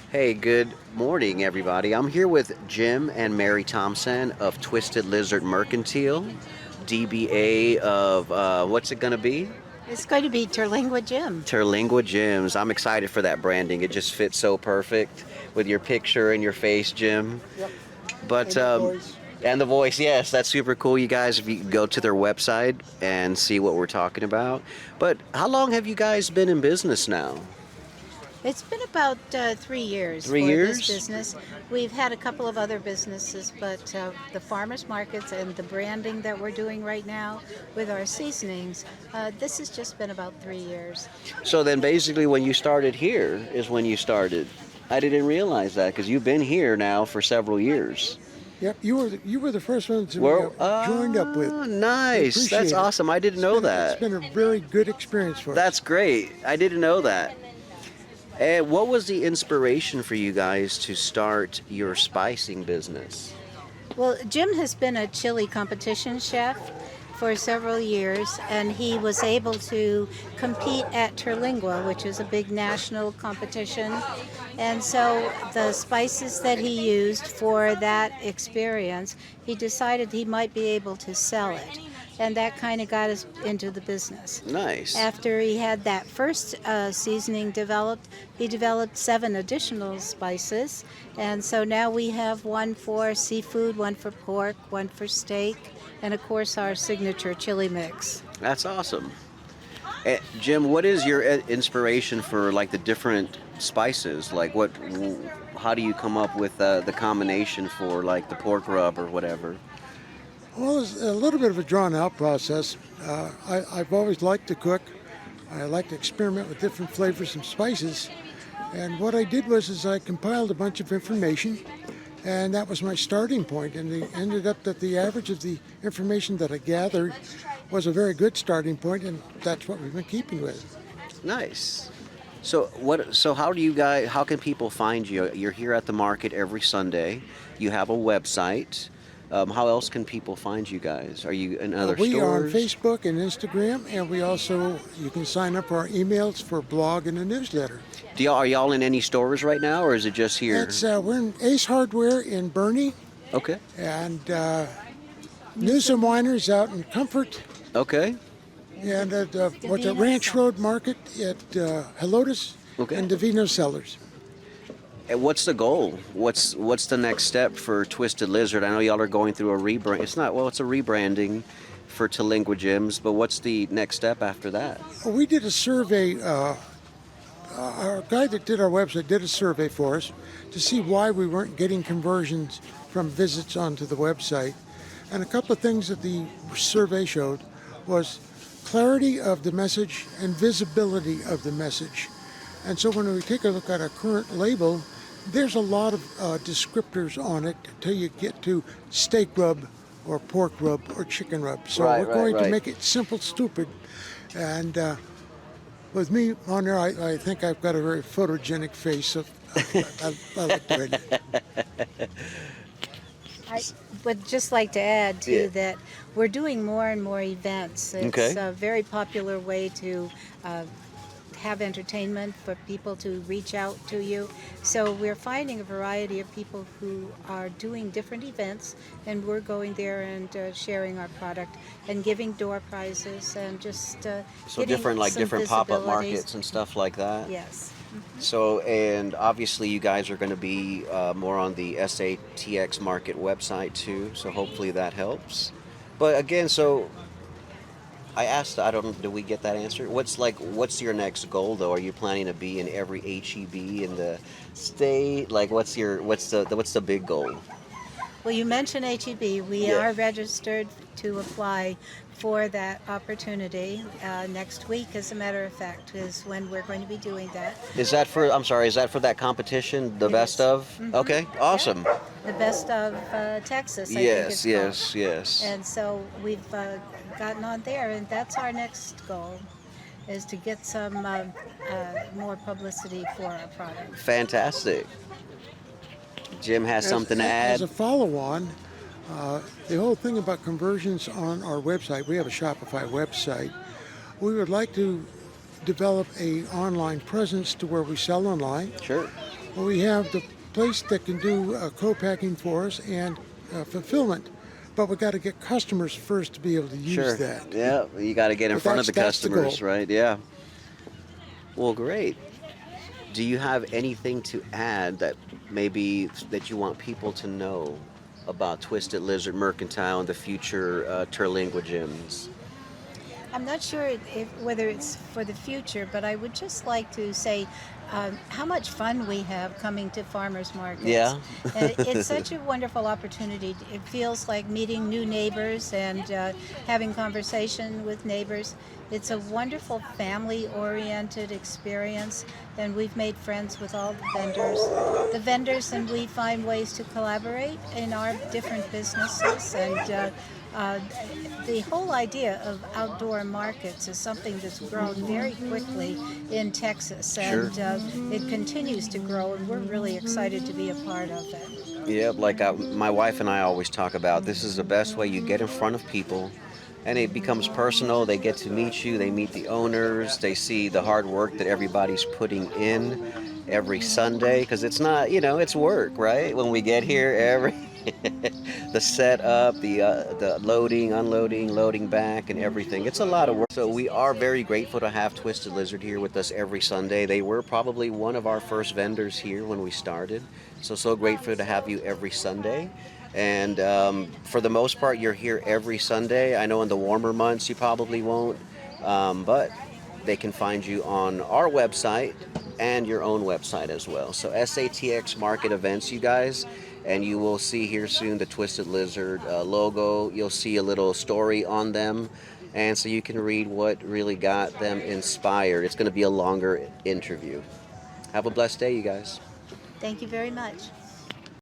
Hey, good morning, everybody. I'm here with Jim and Mary Thompson of Twisted Lizard Mercantile, DBA of what's it going to be? It's going to be Terlingua Jim. Terlingua Gyms. I'm excited for that branding. It just fits so perfect with your picture and your face, Jim. Yep. But And the voice. and the voice, yes, that's super cool. You guys, if you go to their website and see what we're talking about. But how long have you guys been in business now? It's been about 3 years 3 years? this business. We've had a couple of other businesses, but the farmers markets and the branding that we're doing right now with our seasonings, this has just been about 3 years. So then basically when you started here is when you started. I didn't realize that because you've been here now for several years. Yep, you were the first ones we Well, joined up with. nice. Appreciate That's it. awesome. I didn't know that. It's been a very good experience for us. That's great. I didn't know that. And what was the inspiration for you guys to start your spicing business? Well, Jim has been a chili competition chef for several years, and he was able to compete at Terlingua, which is a big national competition. And so the spices that he used for that experience, he decided he might be able to sell it. And that kind of got us into the business. Nice. After he had that first seasoning developed, he developed 7 additional spices. And so now we have one for seafood, one for pork, one for steak, and of course our signature chili mix. That's awesome. Jim, what is your inspiration for like the different spices? Like how do you come up with the combination for like the pork rub or whatever? Well, it's a little bit of a drawn-out process. I've always liked to cook. I like to experiment with different flavors and spices. And what I did was I compiled a bunch of information, and that was my starting point. And it ended up that the average of the information that I gathered was a very good starting point, and that's what we've been keeping with. Nice. So how can people find you? You're here at the market every Sunday. You have a website. How else can people find you guys? Are you in other We are on stores? Facebook and Instagram, and you can sign up for our emails for a blog and a newsletter. Are y'all in any stores right now, or is it just here? We're in Ace Hardware in Bernie, Okay. and Newsom Wineries out in Comfort, Okay. and at Ranch Road Market at Helotes, Okay. and Davino Cellars. And what's the goal? What's the next step for Twisted Lizard? I know y'all are going through a rebrand. It's a rebranding for Terlingua Gyms, but what's the next step after that? We did a survey. Our guy that did our website did a survey for us to see why we weren't getting conversions from visits onto the website. And a couple of things that the survey showed was clarity of the message and visibility of the message. And so when we take a look at our current label, there's a lot of descriptors on it till you get to steak rub or pork rub or chicken rub. So we're going to make it simple, stupid. And with me on there, I think I've got a very photogenic face, so I look good. I would just like to add, too, that we're doing more and more events. It's a very popular way to have entertainment for people to reach out to you. So we're finding a variety of people who are doing different events, and we're going there and sharing our product and giving door prizes and just So different pop-up markets and stuff like that. Yes. So, and obviously you guys are going to be more on the SATX market website too, so hopefully that helps. But again, so I asked, did we get that answer? What's your next goal though? Are you planning to be in every HEB in the state? Like what's the big goal? Well, you mentioned HEB. We are registered to apply for that opportunity. Next week, as a matter of fact, is when we're going to be doing that. Is that for that competition, the best of? Mm-hmm. Okay, awesome. Yeah. The best of Texas, I think it's called. Yes. And so we've gotten on there, and that's our next goal, is to get some more publicity for our product. Fantastic. Jim has something to add. As a follow-on, the whole thing about conversions on our website, we have a Shopify website. We would like to develop a online presence to where we sell online. Sure. Well, we have the place that can do co-packing for us and fulfillment, but we got to get customers first to be able to use Sure. that. Yeah, you got to get in But front of the that's the customers, goal. right? Yeah. Well, great. Do you have anything to add that maybe that you want people to know about Twisted Lizard Mercantile and the future Terlingua gyms? I'm not sure whether it's for the future, but I would just like to say how much fun we have coming to farmers markets. Yeah. It's such a wonderful opportunity. It feels like meeting new neighbors and having conversation with neighbors. It's a wonderful family-oriented experience, and we've made friends with all the vendors. And we find ways to collaborate in our different businesses, and the whole idea of outdoor markets is something that's grown very quickly in Texas, Sure. and it continues to grow, and we're really excited to be a part of it. Yep, like my wife and I always talk about, this is the best way you get in front of people and it becomes personal. They get to meet you, they meet the owners, they see the hard work that everybody's putting in every Sunday because it's not, it's work, right? When we get here, every the setup, the loading, unloading, loading back, and everything. It's a lot of work. So we are very grateful to have Twisted Lizard here with us every Sunday. They were probably one of our first vendors here when we started. So grateful to have you every Sunday. And for the most part, you're here every Sunday. I know in the warmer months you probably won't, but they can find you on our website and your own website as well. So SATX Market Events, you guys, and you will see here soon the Twisted Lizard logo. You'll see a little story on them, and so you can read what really got them inspired. It's going to be a longer interview. Have a blessed day, you guys. Thank you very much.